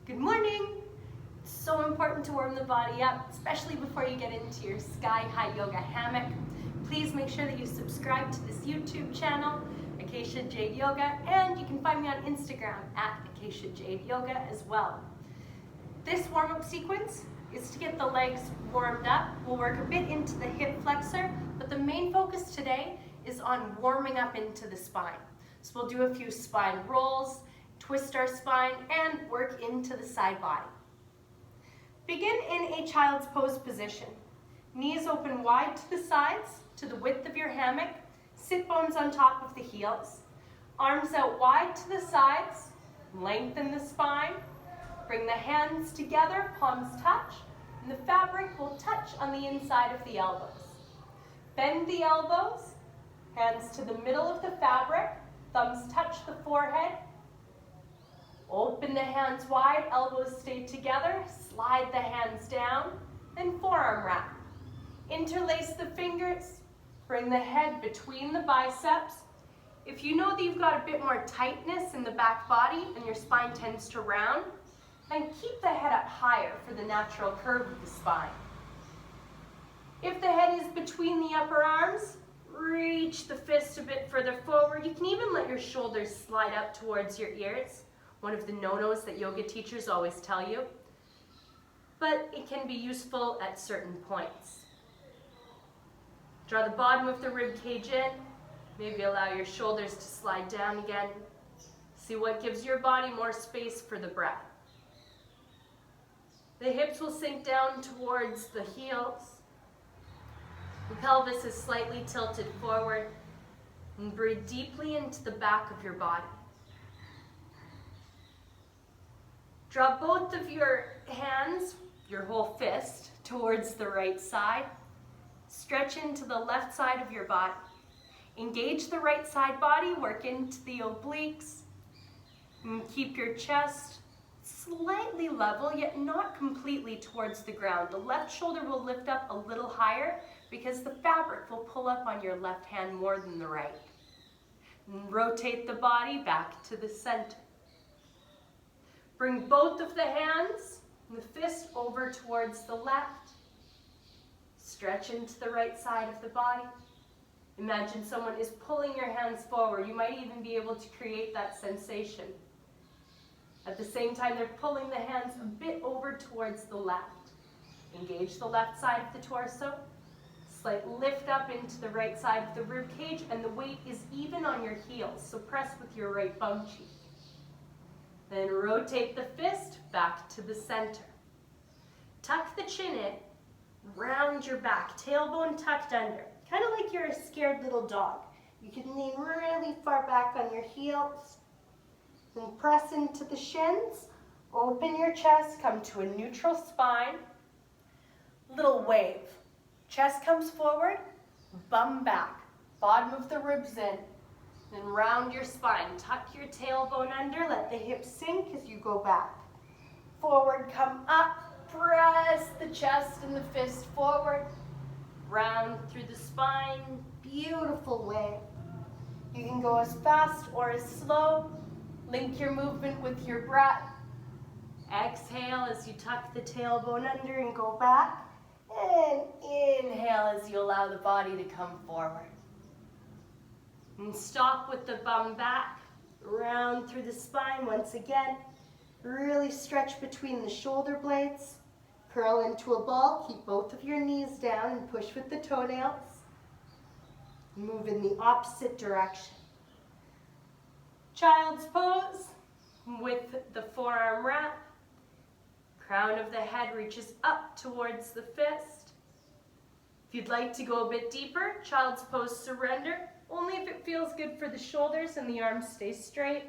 Good morning! It's so important to warm the body up, especially before you get into your sky-high yoga hammock. Please make sure that you subscribe to this YouTube channel, Acacia Jade Yoga, and you can find me on Instagram at Acacia Jade Yoga as well. This warm-up sequence is to get the legs warmed up. We'll work a bit into the hip flexor, but the main focus today is on warming up into the spine. So we'll do a few spine rolls, twist our spine, and work into the side body. Begin in a child's pose position. Knees open wide to the sides, to the width of your hammock. Sit bones on top of the heels. Arms out wide to the sides. Lengthen the spine. Bring the hands together, palms touch, and the fabric will touch on the inside of the elbows. Bend the elbows, hands to the middle of the fabric, thumbs touch the forehead. Open the hands wide, elbows stay together, slide the hands down, then forearm wrap. Interlace the fingers, bring the head between the biceps. If you know that you've got a bit more tightness in the back body and your spine tends to round, then keep the head up higher for the natural curve of the spine. If the head is between the upper arms, reach the fist a bit further forward. You can even let your shoulders slide up towards your ears. One of the no-nos that yoga teachers always tell you. But it can be useful at certain points. Draw the bottom of the rib cage in. Maybe allow your shoulders to slide down again. See what gives your body more space for the breath. The hips will sink down towards the heels. The pelvis is slightly tilted forward. And breathe deeply into the back of your body. Draw both of your hands, your whole fist, towards the right side. Stretch into the left side of your body. Engage the right side body, work into the obliques. And keep your chest slightly level, yet not completely towards the ground. The left shoulder will lift up a little higher because the fabric will pull up on your left hand more than the right. And rotate the body back to the center. Bring both of the hands and the fist over towards the left. Stretch into the right side of the body. Imagine someone is pulling your hands forward. You might even be able to create that sensation. At the same time, they're pulling the hands a bit over towards the left. Engage the left side of the torso. Slight lift up into the right side of the rib cage, and the weight is even on your heels, so press with your right bum cheek. Then rotate the fist back to the center. Tuck the chin in, round your back, tailbone tucked under. Kind of like you're a scared little dog. You can lean really far back on your heels. Then press into the shins. Open your chest, come to a neutral spine. Little wave. Chest comes forward, bum back. Bottom of the ribs in. Then round your spine, tuck your tailbone under, let the hips sink as you go back. Forward, come up, press the chest and the fist forward. Round through the spine, beautiful wave. You can go as fast or as slow. Link your movement with your breath. Exhale as you tuck the tailbone under and go back. And inhale as you allow the body to come forward. And stop with the bum back, round through the spine once again. Really stretch between the shoulder blades. Curl into a ball, keep both of your knees down and push with the toenails. Move in the opposite direction. Child's pose with the forearm wrap. Crown of the head reaches up towards the fist. If you'd like to go a bit deeper, child's pose surrender. Only if it feels good for the shoulders and the arms stay straight.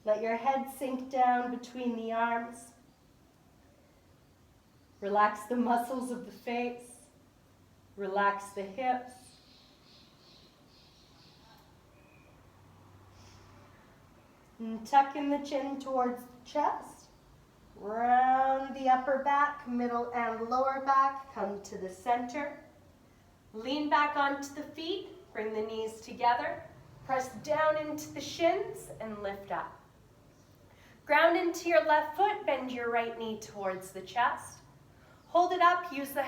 Let your head sink down between the arms. Relax the muscles of the face. Relax the hips. And tuck in the chin towards the chest. Round the upper back, middle and lower back. Come to the center. Lean back onto the feet. Bring the knees together. Press down into the shins and lift up. Ground into your left foot, bend your right knee towards the chest. Hold it up, use the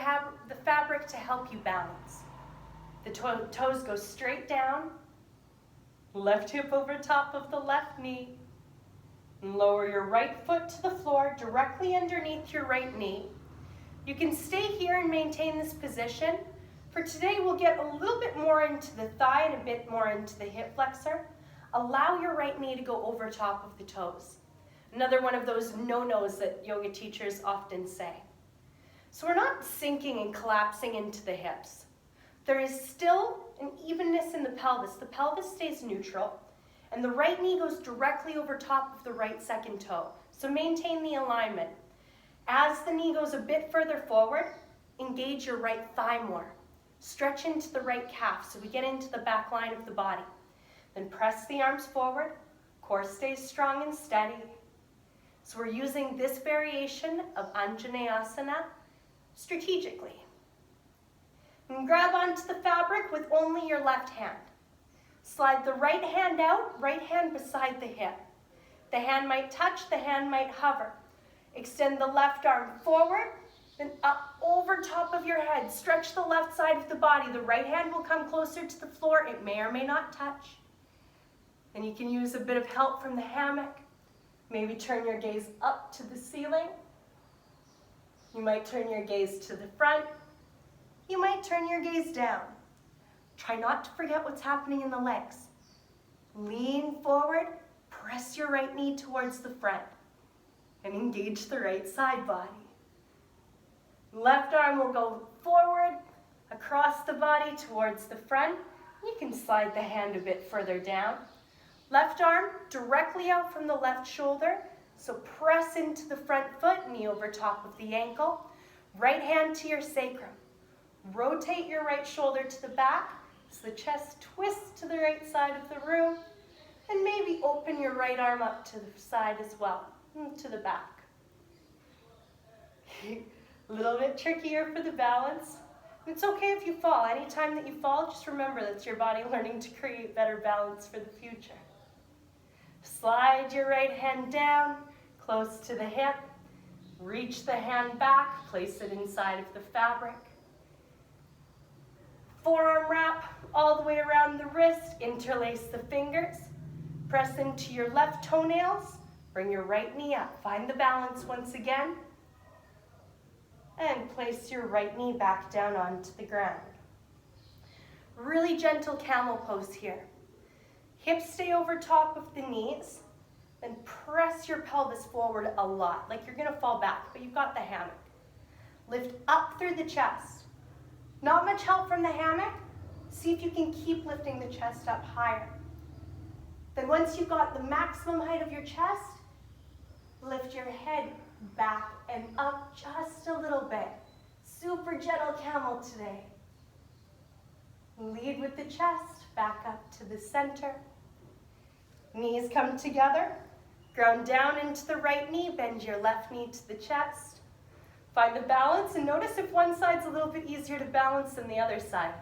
fabric to help you balance. The toes go straight down. Left hip over top of the left knee. And lower your right foot to the floor, directly underneath your right knee. You can stay here and maintain this position. For today, we'll get a little bit more into the thigh and a bit more into the hip flexor. Allow your right knee to go over top of the toes. Another one of those no-nos that yoga teachers often say. So we're not sinking and collapsing into the hips. There is still an evenness in the pelvis. The pelvis stays neutral, and the right knee goes directly over top of the right second toe. So maintain the alignment. As the knee goes a bit further forward, engage your right thigh more. Stretch into the right calf so we get into the back line of the body. Then press the arms forward. Core stays strong and steady. So we're using this variation of Anjaneyasana strategically. And grab onto the fabric with only your left hand. Slide the right hand out, right hand beside the hip. The hand might touch, the hand might hover. Extend the left arm forward, then up over top of your head. Stretch the left side of the body. The right hand will come closer to the floor. It may or may not touch. Then you can use a bit of help from the hammock. Maybe turn your gaze up to the ceiling. You might turn your gaze to the front. You might turn your gaze down. Try not to forget what's happening in the legs. Lean forward, press your right knee towards the front, and engage the right side body. Left arm will go forward, across the body towards the front. You can slide the hand a bit further down. Left arm directly out from the left shoulder, so press into the front foot, knee over top of the ankle. Right hand to your sacrum. Rotate your right shoulder to the back, so the chest twists to the right side of the room, and maybe open your right arm up to the side as well, to the back. A little bit trickier for the balance. It's okay if you fall. Anytime that you fall, just remember that's your body learning to create better balance for the future. Slide your right hand down, close to the hip. Reach the hand back, place it inside of the fabric. Forearm wrap all the way around the wrist, interlace the fingers. Press into your left toenails, bring your right knee up. Find the balance once again. And place your right knee back down onto the ground. Really gentle camel pose here. Hips stay over top of the knees, then press your pelvis forward a lot, like you're gonna fall back, but you've got the hammock. Lift up through the chest. Not much help from the hammock. See if you can keep lifting the chest up higher. Then once you've got the maximum height of your chest, lift your head back and up just a little bit. Super gentle camel today. Lead with the chest, back up to the center. Knees come together. Ground down into the right knee, bend your left knee to the chest. Find the balance and notice if one side's a little bit easier to balance than the other side.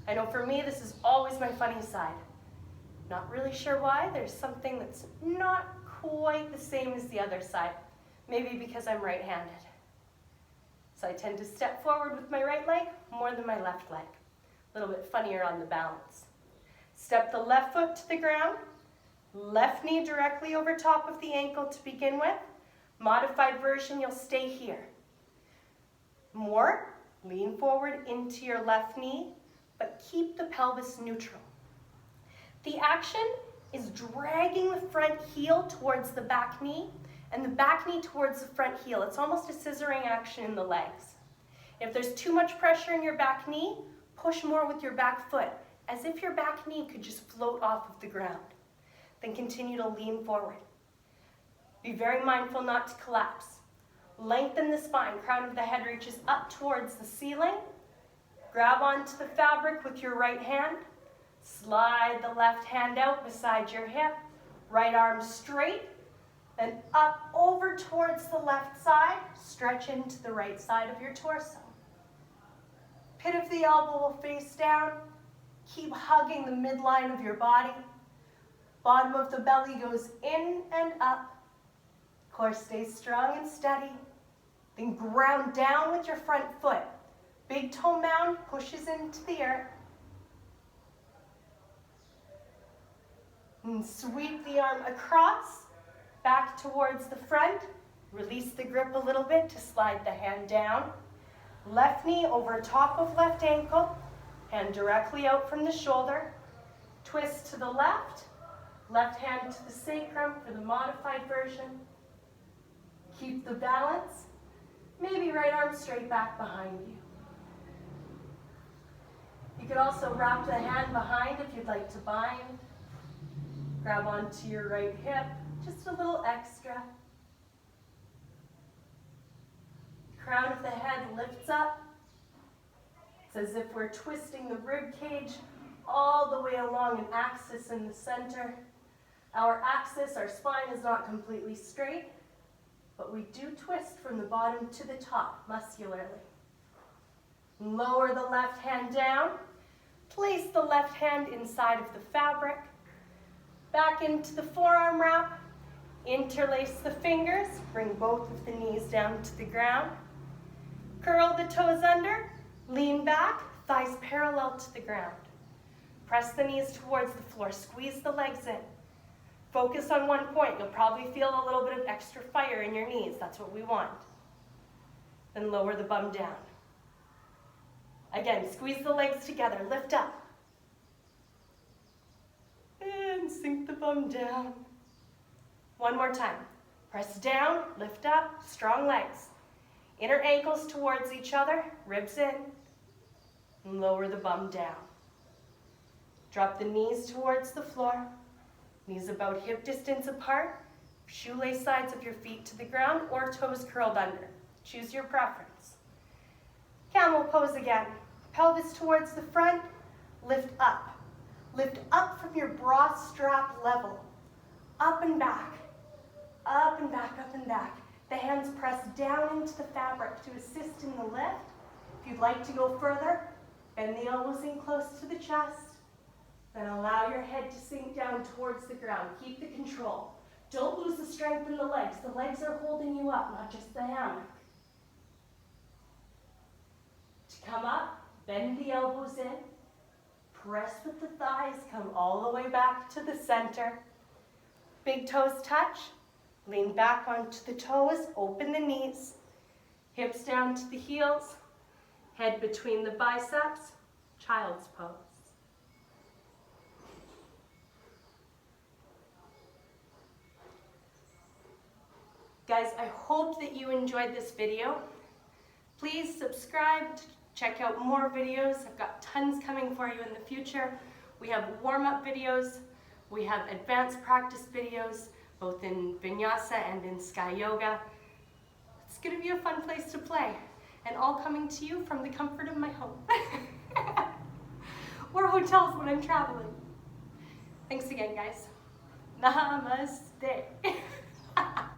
I know for me, this is always my funny side. Not really sure why. There's something that's not quite the same as the other side. Maybe because I'm right-handed. So I tend to step forward with my right leg more than my left leg. A little bit funnier on the balance. Step the left foot to the ground. Left knee directly over top of the ankle to begin with. Modified version, you'll stay here. More, lean forward into your left knee, but keep the pelvis neutral. The action is dragging the front heel towards the back knee and the back knee towards the front heel. It's almost a scissoring action in the legs. If there's too much pressure in your back knee, push more with your back foot, as if your back knee could just float off of the ground. Then continue to lean forward. Be very mindful not to collapse. Lengthen the spine, crown of the head reaches up towards the ceiling. Grab onto the fabric with your right hand. Slide the left hand out beside your hip. Right arm straight. Then up over towards the left side. Stretch into the right side of your torso. Pit of the elbow will face down. Keep hugging the midline of your body. Bottom of the belly goes in and up. Core stays strong and steady. Then ground down with your front foot. Big toe mound pushes into the earth. And sweep the arm across, back towards the front. Release the grip a little bit to slide the hand down. Left knee over top of left ankle, hand directly out from the shoulder. Twist to the left, left hand to the sacrum for the modified version. Keep the balance. Maybe right arm straight back behind you. You could also wrap the hand behind if you'd like to bind. Grab onto your right hip, just a little extra. Crown of the head lifts up. It's as if we're twisting the rib cage all the way along an axis in the center. Our axis, our spine is not completely straight, but we do twist from the bottom to the top muscularly. Lower the left hand down. Place the left hand inside of the fabric. Back into the forearm wrap. Interlace the fingers. Bring both of the knees down to the ground. Curl the toes under. Lean back. Thighs parallel to the ground. Press the knees towards the floor. Squeeze the legs in. Focus on one point. You'll probably feel a little bit of extra fire in your knees. That's what we want. Then lower the bum down. Again, squeeze the legs together. Lift up. And sink the bum down. One more time. Press down, lift up, strong legs. Inner ankles towards each other, ribs in. And lower the bum down. Drop the knees towards the floor. Knees about hip distance apart. Shoelace sides of your feet to the ground or toes curled under. Choose your preference. Camel pose again. Pelvis towards the front. Lift up. Lift up from your bra strap level. Up and back. Up and back, up and back. The hands press down into the fabric to assist in the lift. If you'd like to go further, bend the elbows in close to the chest. Then allow your head to sink down towards the ground. Keep the control. Don't lose the strength in the legs. The legs are holding you up, not just the hammock. To come up, bend the elbows in. Press with the thighs. Come all the way back to the center. Big toes touch. Lean back onto the toes. Open the knees. Hips down to the heels. Head between the biceps. Child's pose. Guys, I hope that you enjoyed this video. Please subscribe, check out more videos. I've got tons coming for you in the future. We have warm-up videos. We have advanced practice videos, both in Vinyasa and in Sky Yoga. It's gonna be a fun place to play, and all coming to you from the comfort of my home. Or hotels when I'm traveling. Thanks again, guys. Namaste.